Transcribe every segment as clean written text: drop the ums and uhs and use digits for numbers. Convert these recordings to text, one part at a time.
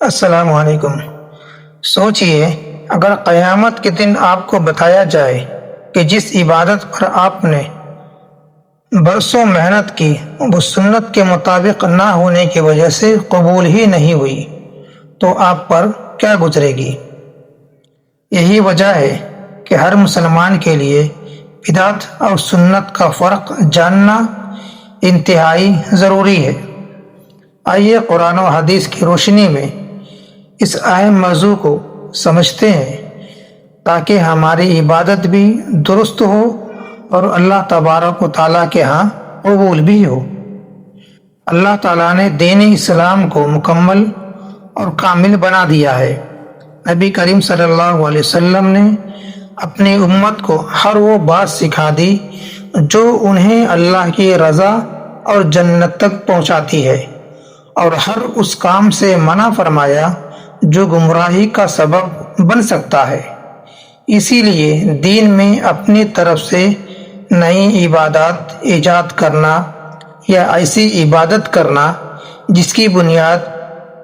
السلام علیکم۔ سوچئے اگر قیامت کے دن آپ کو بتایا جائے کہ جس عبادت پر آپ نے برسوں محنت کی وہ سنت کے مطابق نہ ہونے کی وجہ سے قبول ہی نہیں ہوئی تو آپ پر کیا گزرے گی؟ یہی وجہ ہے کہ ہر مسلمان کے لیے بدعت اور سنت کا فرق جاننا انتہائی ضروری ہے۔ آئیے قرآن و حدیث کی روشنی میں اس اہم موضوع کو سمجھتے ہیں تاکہ ہماری عبادت بھی درست ہو اور اللہ تبارک و تعالیٰ کے ہاں قبول بھی ہو۔ اللہ تعالیٰ نے دین اسلام کو مکمل اور کامل بنا دیا ہے۔ نبی کریم صلی اللہ علیہ وسلم نے اپنی امت کو ہر وہ بات سکھا دی جو انہیں اللہ کی رضا اور جنت تک پہنچاتی ہے، اور ہر اس کام سے منع فرمایا جو گمراہی کا سبب بن سکتا ہے۔ اسی لیے دین میں اپنی طرف سے نئی عبادات ایجاد کرنا یا ایسی عبادت کرنا جس کی بنیاد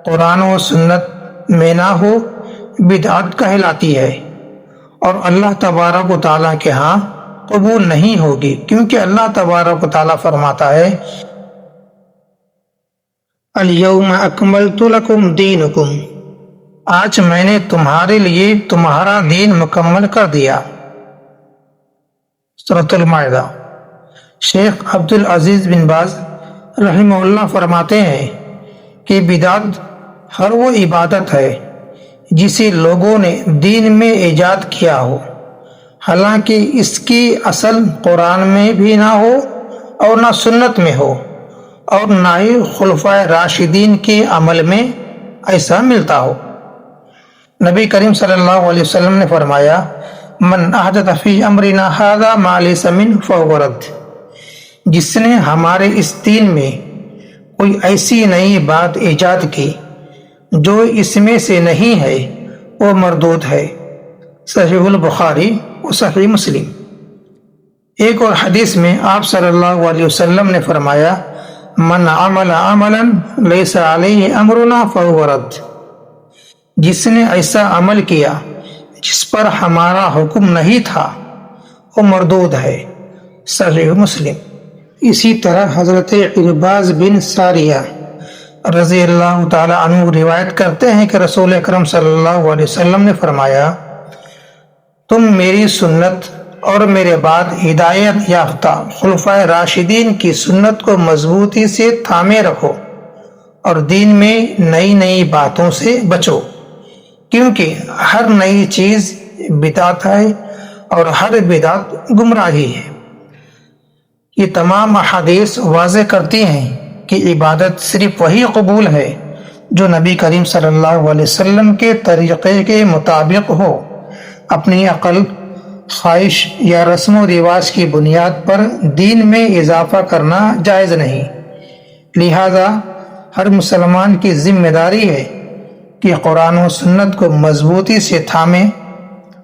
قرآن و سنت میں نہ ہو بدعت کہلاتی ہے، اور اللہ تبارک و تعالیٰ کے ہاں قبول نہیں ہوگی، کیونکہ اللہ تبارک و تعالیٰ فرماتا ہے الیوم اکملت لکم دینکم، آج میں نے تمہارے لیے تمہارا دین مکمل کر دیا۔ سورۃ المائدہ۔ شیخ عبدالعزیز بن باز رحمہ اللہ فرماتے ہیں کہ بدعت ہر وہ عبادت ہے جسے لوگوں نے دین میں ایجاد کیا ہو، حالانکہ اس کی اصل قرآن میں بھی نہ ہو اور نہ سنت میں ہو، اور نہ ہی خلفائے راشدین کے عمل میں ایسا ملتا ہو۔ نبی کریم صلی اللہ علیہ وسلم نے فرمایا من احدث فی امرنا ھذا ما لیس منہ فہو رد، جس نے ہمارے اس دین میں کوئی ایسی نئی بات ایجاد کی جو اس میں سے نہیں ہے وہ مردود ہے۔ صحیح البخاری و صحیح مسلم۔ ایک اور حدیث میں آپ صلی اللہ علیہ وسلم نے فرمایا من عمل عملا لیس علیہ امرنا فہو رد، جس نے ایسا عمل کیا جس پر ہمارا حکم نہیں تھا وہ مردود ہے۔ صحیح مسلم۔ اسی طرح حضرت عرباض بن ساریہ رضی اللہ تعالی عنہ روایت کرتے ہیں کہ رسول اکرم صلی اللہ علیہ وسلم نے فرمایا تم میری سنت اور میرے بعد ہدایت یافتہ خلفائے راشدین کی سنت کو مضبوطی سے تھامے رکھو اور دین میں نئی نئی باتوں سے بچو، کیونکہ ہر نئی چیز بدعت ہے اور ہر بدعت گمراہی ہے۔ یہ تمام احادیث واضح کرتی ہیں کہ عبادت صرف وہی قبول ہے جو نبی کریم صلی اللہ علیہ وسلم کے طریقے کے مطابق ہو۔ اپنی عقل، خواہش یا رسم و رواج کی بنیاد پر دین میں اضافہ کرنا جائز نہیں۔ لہذا ہر مسلمان کی ذمہ داری ہے کہ قرآن و سنت کو مضبوطی سے تھامے،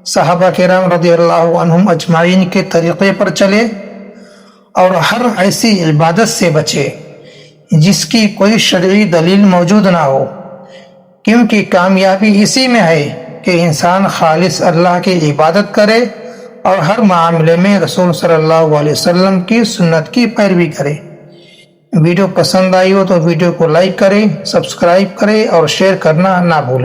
صحابہ کرام رضی اللہ عنہم اجمعین کے طریقے پر چلے، اور ہر ایسی عبادت سے بچے جس کی کوئی شرعی دلیل موجود نہ ہو، کیونکہ کامیابی اسی میں ہے کہ انسان خالص اللہ کی عبادت کرے اور ہر معاملے میں رسول صلی اللہ علیہ وسلم کی سنت کی پیروی کرے۔ ویڈیو پسند آئی ہو تو ویڈیو کو لائک کریں، سبسکرائب کریں اور شیئر کرنا نہ بھولیں۔